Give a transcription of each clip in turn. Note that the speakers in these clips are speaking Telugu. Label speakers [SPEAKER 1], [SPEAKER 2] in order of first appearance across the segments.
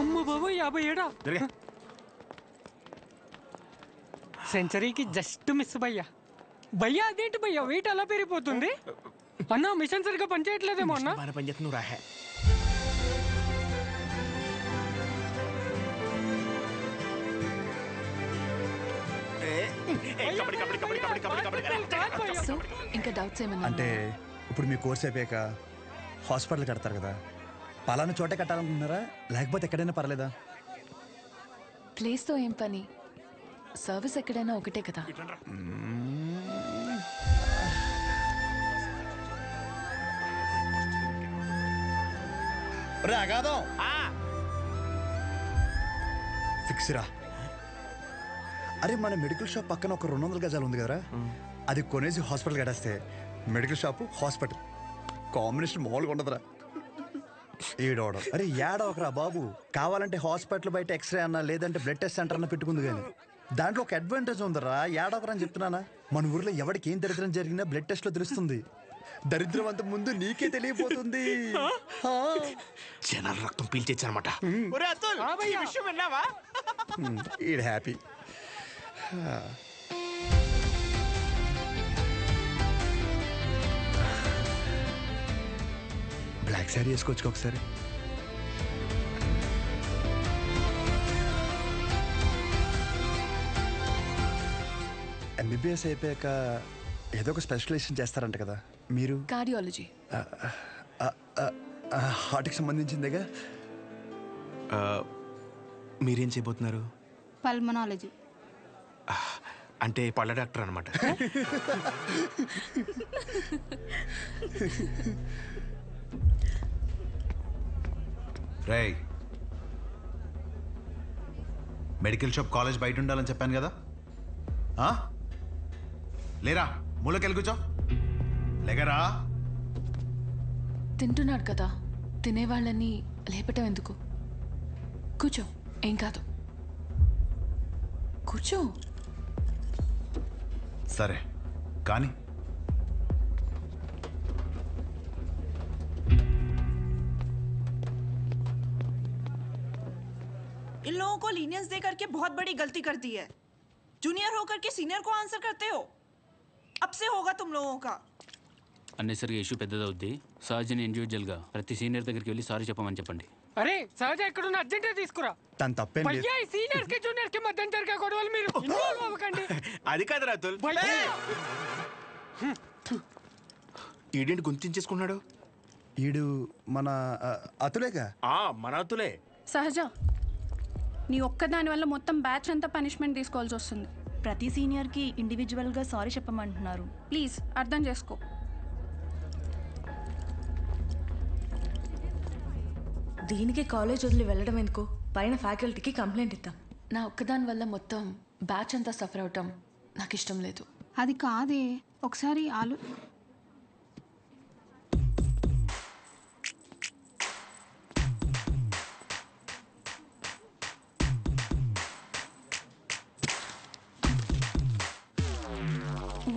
[SPEAKER 1] అమ్మ బాబోయ్ 57 సెంచరీకి జస్ట్ మిస్ భయ్యా. భయ్యా అదేంటి భయ్యా వెయిట్ అలా పెరిగిపోతుంది? అన్నా మిషన్ సరిగ్గా పనిచేయట్లేదేమో అన్నా.
[SPEAKER 2] పనిచేస్తున్నావు రాహే.
[SPEAKER 3] సో ఇంకా డౌట్స్ ఏమన్నా?
[SPEAKER 4] అంటే ఇప్పుడు మీ కోర్స్ అయిపోయాక హాస్పిటల్ కడతారు కదా, పలానా చోటే కట్టాలనుకుంటున్నారా లేకపోతే ఎక్కడైనా పర్లేదా?
[SPEAKER 3] ప్లేస్తో ఏం పని, సర్వీస్ ఎక్కడైనా ఒకటే కదా.
[SPEAKER 4] అగాదం ఫిక్స్ రా. అరే మన మెడికల్ షాప్ పక్కన ఒక 200 గజాలు ఉంది కదరా, అది కొనేసి హాస్పిటల్ కట్టేస్తే మెడికల్ షాప్ హాస్పిటల్ కాంబినేషన్ మామూలుగా ఉండదురా. ఏడవడం అరే ఏడవకరా బాబు, కావాలంటే హాస్పిటల్ బయట ఎక్స్రే అన్నా లేదంటే బ్లడ్ టెస్ట్ సెంటర్ అన్న పెట్టుకుంది, కానీ దాంట్లో ఒక అడ్వాంటేజ్ ఉందరా. ఏడవకరా అని చెప్తున్నానా. మన ఊర్లో ఎవరికి ఏం దరిద్రం జరిగినా బ్లడ్ టెస్ట్ లో తెలుస్తుంది. దరిద్రం అంత ముందు నీకే తెలియపోతుంది.
[SPEAKER 2] జనాల రక్తం పీల్చేచ్చనమాట.
[SPEAKER 4] ఈడ్ హ్యాపీ. బ్లాక్ శారీ వేసుకోవచ్చు ఒకసారి. ఎంబీబీఎస్ అయిపోయాక ఏదో ఒక స్పెషలైజేషన్ చేస్తారంట కదా మీరు?
[SPEAKER 3] కార్డియాలజీ.
[SPEAKER 4] హార్ట్కి సంబంధించిందేగా.
[SPEAKER 2] మీరేం చేయబోతున్నారు?
[SPEAKER 5] పల్మనాలజీ.
[SPEAKER 2] అంటే పళ్ళ డాక్టర్ అనమాట.
[SPEAKER 6] రేయ్, మెడికల్ షాప్ కాలేజ్ బయట ఉండాలని చెప్పాను కదా, లేరా మూలకెళ్ళి కూర్చో. లేగరా.
[SPEAKER 3] తింటున్నాడు కదా, తినేవాళ్ళని లేపటం ఎందుకు? కూర్చో, ఏం కాదు, కూర్చో.
[SPEAKER 6] సరే కానీ
[SPEAKER 7] इन लोगों को लीनियंस दे करके बहुत बड़ी गलती कर दी है। जूनियर होकर के सीनियर को आंसर करते हो। अब से होगा तुम लोगों का.
[SPEAKER 8] అన్నెసరిగా ఇష్యూ పెద్దదవుద్ది. సహజని ఇండివిజువల్గా ప్రతి సీనియర్ దగ్గరికి వెళ్ళి సారీ చెప్పమని చెప్పండి.
[SPEAKER 1] అరే సహజ ఎక్కడున్న అర్జెంట్ తీసుకురా.
[SPEAKER 4] తను తప్పేం లేదు.
[SPEAKER 1] భయ్యా సీనియర్స్ కి జూనియర్స్ కి మధ్య జరిగే గొడవలు మీరు ఇన్వాల్వ్ అవ్వకండి.
[SPEAKER 2] అది కాదు రాతుల్. ఈడేంటి గుంతించేసుకున్నాడు?
[SPEAKER 4] ఈడు మన అతులేగా.
[SPEAKER 2] మన అతులే.
[SPEAKER 5] సహజ, నీ ఒక్కదాని వల్ల మొత్తం బ్యాచ్ అంతా పనిష్మెంట్ తీసుకోవాల్సి వస్తుంది.
[SPEAKER 7] ప్రతి సీనియర్కి ఇండివిజువల్గా సారీ చెప్పమంటున్నారు.
[SPEAKER 5] ప్లీజ్ అర్థం చేసుకో.
[SPEAKER 9] దీనికి కాలేజ్ వదిలి వెళ్ళడం ఎందుకు? పైన ఫ్యాకల్టీకి కంప్లైంట్ ఇద్దాం.
[SPEAKER 3] నా ఒక్కదాని వల్ల మొత్తం బ్యాచ్ అంతా సఫర్ అవటం నాకు ఇష్టం లేదు.
[SPEAKER 5] అది కాదే, ఒకసారి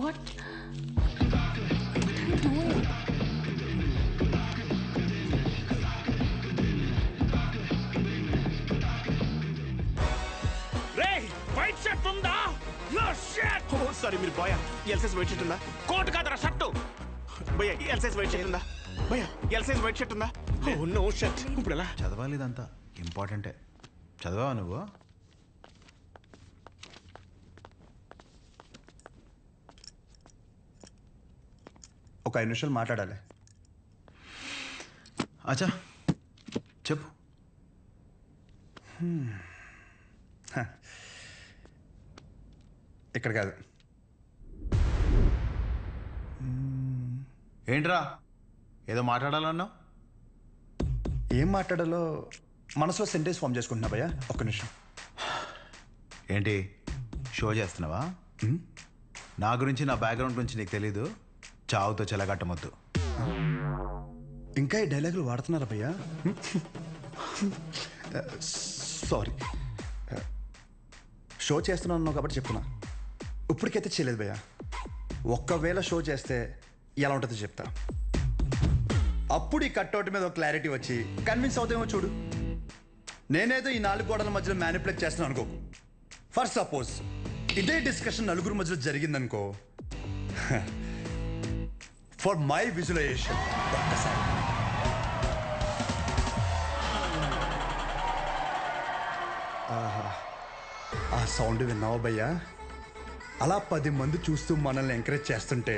[SPEAKER 3] What? What are you doing?
[SPEAKER 2] White shirt ఉందా? సారీ మీరు boy. L size white shirt ఉందా? కోట్ కాదరా షర్టు. భయ్యా ఎల్ సైజ్ వైట్ షర్ట్ ఉందా? భయ్యా ఎల్ సైజ్ వైట్ షర్ట్ ఉందా? No shirt. ఇప్పుడు ఎలా
[SPEAKER 6] చదవాలి? ఇదంతా ఇంపార్టెంటే. చదవా నువ్వు?
[SPEAKER 4] ఒక 5 నిమిషాలు మాట్లాడాలి.
[SPEAKER 6] అచ్చా చెప్పు.
[SPEAKER 4] ఇక్కడ కాదు.
[SPEAKER 6] ఏంట్రా ఏదో మాట్లాడాలన్నావు?
[SPEAKER 4] ఏం మాట్లాడాలో మనసులో సెంటెన్స్ ఫామ్ చేసుకుంటున్నా భయ్యా. ఒక్క నిమిషం.
[SPEAKER 6] ఏంటి షో చేస్తున్నావా? నా గురించి, నా బ్యాక్గ్రౌండ్ గురించి నీకు తెలీదు. చావుతో చెలగట్టమొద్దు.
[SPEAKER 4] ఇంకా ఈ డైలాగులు వాడుతున్నారా భయ్యా? సారీ, షో చేస్తున్నాను కాబట్టి చెప్తున్నా. ఇప్పటికైతే చేయలేదు భయ్యా. ఒక్కవేళ షో చేస్తే ఎలా ఉంటుందో చెప్తా. అప్పుడు ఈ కట్అవుట్ మీద ఒక క్లారిటీ వచ్చి కన్విన్స్ అవుతామో చూడు. నేనేదో ఈ 4 గోడల మధ్యలో మ్యానిపులేట్ చేస్తున్నాను అనుకో. ఫర్ సపోజ్ ఇదే డిస్కషన్ నలుగురు మధ్యలో జరిగిందనుకో, ఫర్ మై విజువలైజేషన్ ఒక్కసారి ఆ సౌండ్ విన్నావా భయ్యా? అలా 10 మంది చూస్తూ మనల్ని ఎంకరేజ్ చేస్తుంటే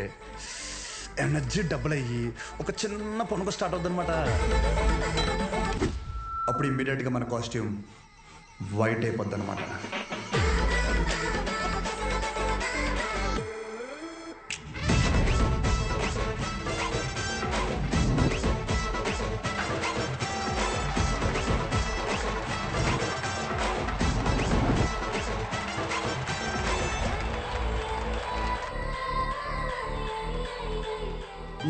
[SPEAKER 4] ఎనర్జీ డబుల్ అయ్యి ఒక చిన్న పనుక స్టార్ట్ అవుతుంది అనమాట. అప్పుడు ఇమ్మీడియట్గా మన కాస్ట్యూమ్ వైట్ అయిపోద్ది అనమాట.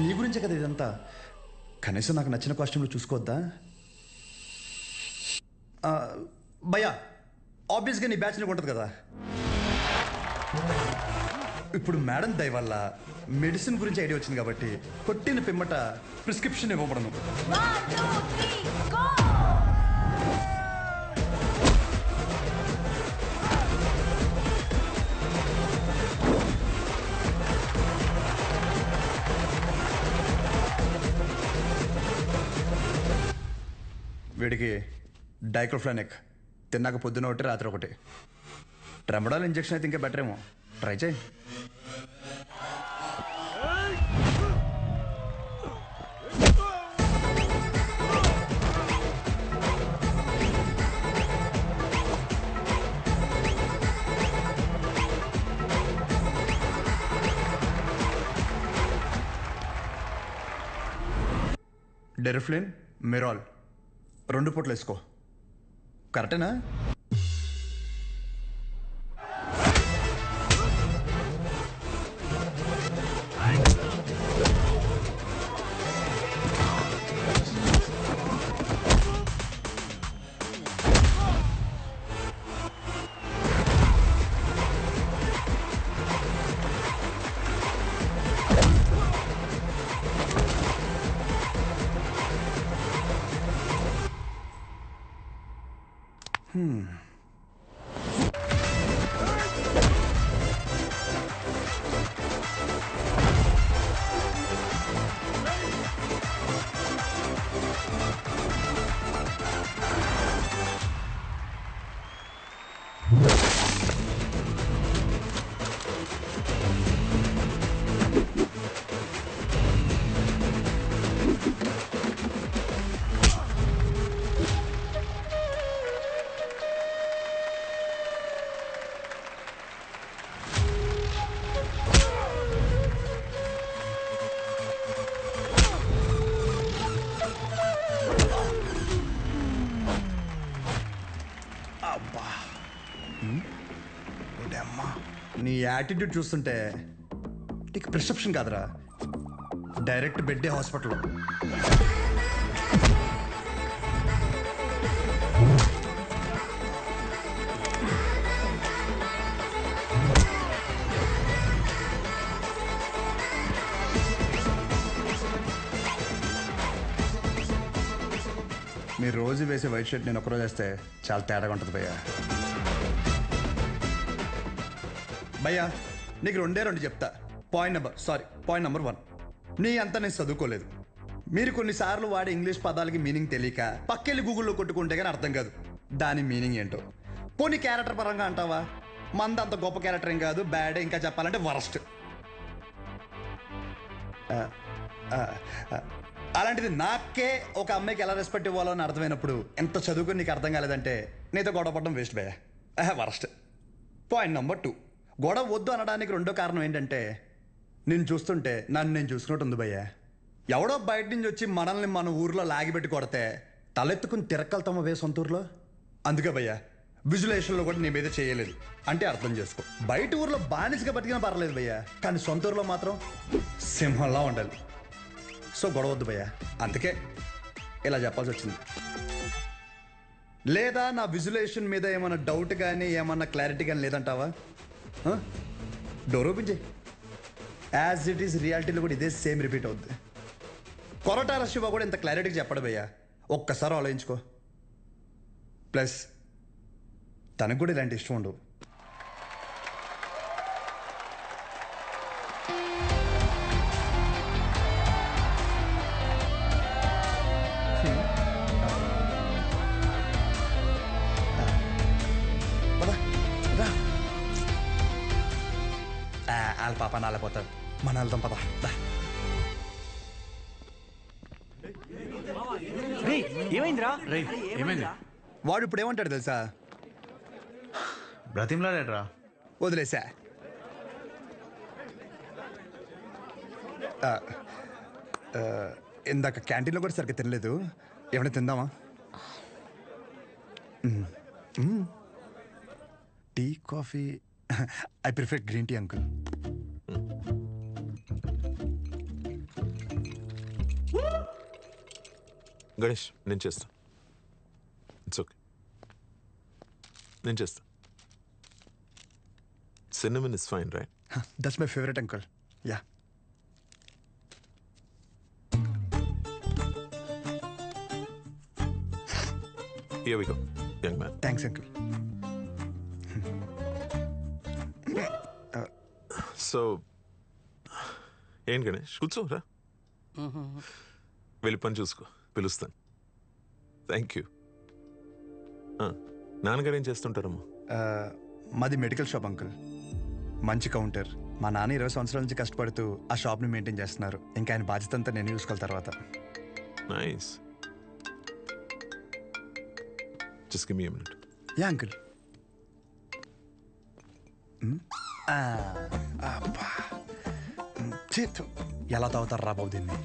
[SPEAKER 4] నీ గురించే కదా ఇదంతా. కనీసం నాకు నచ్చిన కాస్ట్యూమ్లో చూసుకోవద్దా? భయ్యా, ఆబ్వియస్గా నీ బ్యాచ్ నీకు ఉంటుంది కదా. ఇప్పుడు మేడం దయ వల్ల మెడిసిన్ గురించి ఐడియా వచ్చింది కాబట్టి కొట్టిన పిమ్మట ప్రిస్క్రిప్షన్ ఇవ్వబడను. వీడికి డైక్లోఫెనాక్ తిన్నాక పొద్దున ఒకటి రాత్రి ఒకటి. ట్రెమడాల్ ఇంజెక్షన్ అయితే ఇంకా బెటర్ ఏమో, ట్రై చేయి. డెరిఫ్లిన్, మెరాల్ 2 పూటలు వేసుకో. కరెక్టేనా? నీ యాటిట్యూడ్ చూస్తుంటే నీకు ప్రిస్క్రిప్షన్ కాదురా, డైరెక్ట్ బెడ్డే హాస్పిటల్. మీరు రోజు వేసే వైట్ షర్ట్ నేను ఒకరోజు వేస్తే చాలా తేడాగా ఉంటుంది భయ్యా. భయ్యా నీకు 2 చెప్తా. పాయింట్ నెంబర్ 1, నీ అంతా నేను చదువుకోలేదు. మీరు కొన్నిసార్లు వాడే ఇంగ్లీష్ పదాలకి మీనింగ్ తెలియక పక్కెళ్ళి గూగుల్లో కొట్టుకుంటే కానీ అర్థం కాదు దాని మీనింగ్ ఏంటో. పోనీ క్యారెక్టర్ పరంగా అంటావా, మంద అంత గొప్ప క్యారెక్టర్ ఏం కాదు, బ్యాడ్, ఇంకా చెప్పాలంటే వరస్ట్. అలాంటిది నాకే ఒక అమ్మాయికి ఎలా రెస్పెక్ట్ ఇవ్వాలో అని అర్థమైనప్పుడు ఎంత చదువుకుని నీకు అర్థం కాలేదంటే నీతో గొడవ పడడం వేస్ట్ భయ్యా, వరస్ట్. పాయింట్ నెంబర్ 2, గొడవ వద్దు అనడానికి 2వ కారణం ఏంటంటే నేను చూస్తుంటే నన్ను నేను చూసుకున్నట్టు ఉంది భయ్యా. ఎవడో బయట నుంచి వచ్చి మనల్ని మన ఊర్లో లాగిపెట్టి కొడితే తలెత్తుకుని తిరక్కలుతామా వే సొంత ఊర్లో. అందుకే భయ్యా విజువలైజేషన్లో కూడా నీ మీద చేయలేదు అంటే అర్థం చేసుకో. బయట ఊర్లో బానిసగా బతికినా పర్లేదు భయ్యా, కానీ సొంత ఊర్లో మాత్రం సింహంలా ఉండాలి. సో గొడవ వద్దు భయ్యా, అందుకే ఇలా చెప్పాల్సి వచ్చింది. లేదా నా విజువలైజేషన్ మీద ఏమైనా డౌట్ కానీ ఏమన్నా క్లారిటీ కానీ లేదంటావా? డోర్ ఓపెన్ చేయి. యాజ్ ఇట్ ఈస్ రియాలిటీలో కూడా ఇదే సేమ్ రిపీట్ అవుద్ది. కొరటాల శివ కూడా ఇంత క్లారిటీగా చెప్పడు భయ్యా, ఒక్కసారి ఆలోచించుకో. ప్లస్ తనకు కూడా ఇలాంటి ఇష్టం ఉండవు. వాళ్ళ పాప నాలపోతాడు, మన వెళ్దాం పద.
[SPEAKER 1] ఏమైందిరా?
[SPEAKER 6] ఏమైంది?
[SPEAKER 4] వాడు ఇప్పుడు ఏమంటాడు తెలుసా?
[SPEAKER 6] బ్రతిమ్లాడేట్రా.
[SPEAKER 4] వదిలేసా. ఇందాక క్యాంటీన్లో కూడా సరిగ్గా తినలేదు, ఏమైనా తిందామా? Tea coffee? I prefer green tea uncle.
[SPEAKER 10] Ganesh నేను చేస్తా. ఇట్స్ ఓకే, నేను చేస్తా. Cinnamon is fine right?
[SPEAKER 4] That's my favourite uncle. Ya.
[SPEAKER 10] Here we go, young man.
[SPEAKER 4] Thanks uncle.
[SPEAKER 10] So ఏం గణేష్ కూర్చోరా, వెళ్ళి పని చూసుకో, పిలుస్తాను. Thank you. నాన్నగారు ఏం చేస్తుంటారమ్మా?
[SPEAKER 4] మాది మెడికల్ షాప్ అంకుల్, మంచి కౌంటర్. మా నాన్న 20 సంవత్సరాల నుంచి కష్టపడుతూ ఆ షాప్ని మెయింటైన్ చేస్తున్నారు. ఇంకా ఆయన బాధ్యత అంతా నేను చూసుకోవాలి తర్వాత.
[SPEAKER 10] Nice. Just give me a minute.
[SPEAKER 4] Yeah uncle. చేతు ఎలా తాగుతారు రా బాబు దీన్ని.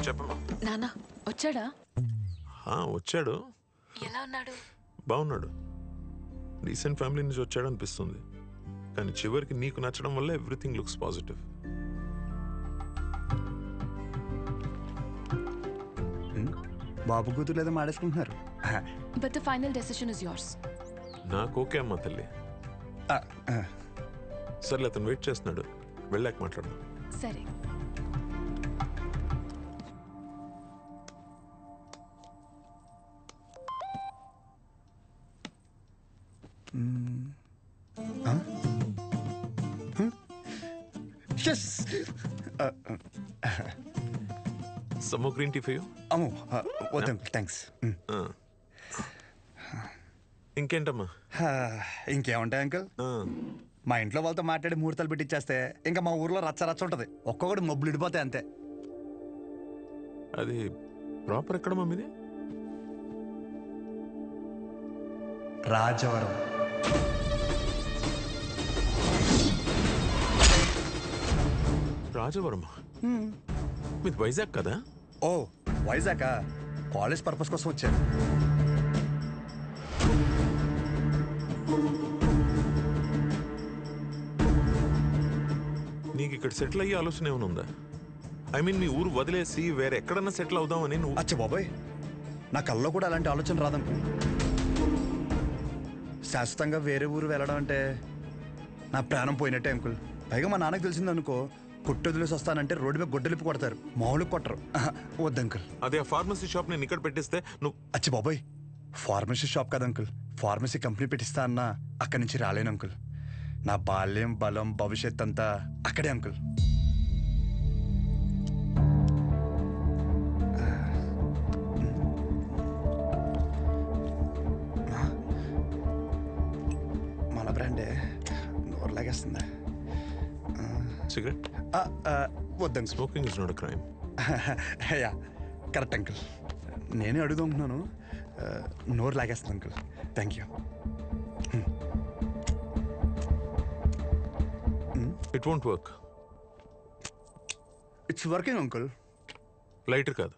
[SPEAKER 10] చెప్పమ్మా.
[SPEAKER 3] నానా వచ్చాడా?
[SPEAKER 10] వచ్చాడు.
[SPEAKER 3] ఎలా ఉన్నాడు?
[SPEAKER 10] బాగున్నాడు. రీసెంట్ ఫ్యామిలీ నుంచి వచ్చాడు అనిపిస్తుంది, కానీ చివరికి నీకు నచ్చడం వల్ల ఎవ్రీథింగ్ లుక్స్ పాజిటివ్.
[SPEAKER 4] బాబు కూతురు లేదా మాడేసుకుంటున్నారు.
[SPEAKER 3] But the final decision is yours.
[SPEAKER 10] నాకు ఓకే అమ్మా తల్లి. సర్లే, అతను వెయిట్ చేస్తున్నాడు, వెళ్ళాక మాట్లాడదాం.
[SPEAKER 3] సరే.
[SPEAKER 10] Some more green tea for you?
[SPEAKER 4] అమ్మో వద్దు అంకుల్, థ్యాంక్స్.
[SPEAKER 10] ఇంకేంటమ్మా?
[SPEAKER 4] ఇంకేముంటాయి అంకుల్, మా ఇంట్లో వాళ్ళతో మాట్లాడి ముహూర్తాలు పెట్టిచ్చేస్తే ఇంకా మా ఊర్లో రచ్చ రచ్చ ఉంటుంది. ఒక్కొక్కటి మబ్బులు ఇడిపోతాయి అంతే.
[SPEAKER 10] అది ప్రాపర్ ఎక్కడ మమ్మీది?
[SPEAKER 4] రాజవరం.
[SPEAKER 10] రాజవరమా? మీది వైజాగ్ కదా?
[SPEAKER 4] ఓ వైజాగ్, కాలేజ్ పర్పస్ కోసం వచ్చాను.
[SPEAKER 10] నీకు ఇక్కడ సెటిల్ అయ్యే ఆలోచన ఏమైనా ఉందా? ఐ మీన్ మీ ఊరు వదిలేసి వేరే ఎక్కడన్నా సెటిల్ అవుదామని నువ్వు?
[SPEAKER 4] అచ్చా బాబాయ్, నా కల్లో కూడా అలాంటి ఆలోచన రాదనుకో. శాశ్వతంగా వేరే ఊరు వెళ్ళడం అంటే నా ప్రాణం పోయినట్టే అంకుల్. పైగా మా నాన్నకు తెలిసిందనుకో, కొట్టు వదిలేసి వస్తానంటే రోడ్డు మీద గొడ్డలిపి కొడతారు, మామూలుగా కొట్టరు. వద్దు అంకుల్.
[SPEAKER 10] అదే ఆ ఫార్మసీ షాప్ నేను ఇక్కడ పెట్టిస్తే నువ్వు?
[SPEAKER 4] అచ్చి బాబాయ్, ఫార్మసీ షాప్ కదా అంకుల్, ఫార్మసీ కంపెనీ పెట్టిస్తా అన్నా అక్కడి నుంచి రాలేను అంకుల్. నా బాల్యం, బలం, భవిష్యత్ అంతా అక్కడే అంకుల్. మన బ్రాండే నోరు లాగేస్తుంది.
[SPEAKER 10] సిగరెట్
[SPEAKER 4] వద్దు uncle.
[SPEAKER 10] Smoking is not a crime.
[SPEAKER 4] Yeah correct uncle, నేనే అడుగుతున్నాను. నోరు లాగేస్తుంది uncle. Thank you.
[SPEAKER 10] It won't work.
[SPEAKER 4] It's working uncle.
[SPEAKER 10] Lighter కాదు,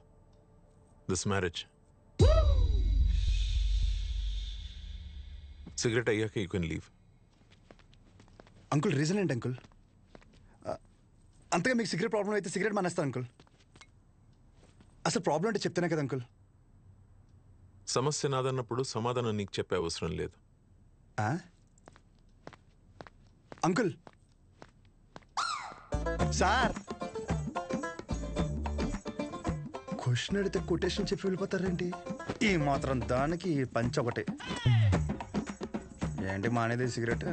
[SPEAKER 10] దిస్ మ్యారేజ్. సిగరెట్ అయ్యాక you can leave.
[SPEAKER 4] Uncle reason ఏంటి అంకుల్? అంతగా మీకు సిగరెట్ ప్రాబ్లం అయితే సిగరెట్ మానేస్తా అంకుల్. అసలు ప్రాబ్లం అంటే చెప్తేనే కదా అంకుల్.
[SPEAKER 10] సమస్య నాదన్నప్పుడు సమాధానం నీకు చెప్పే అవసరం లేదు.
[SPEAKER 4] అంకుల్ సార్ క్వశ్చన్ అడిగితే కొటేషన్ చెప్పి వెళ్ళిపోతారేంటి? ఈ మాత్రం దానికి ఈ పంచ్ ఒకటే. ఏంటి మానేది సిగరెట్?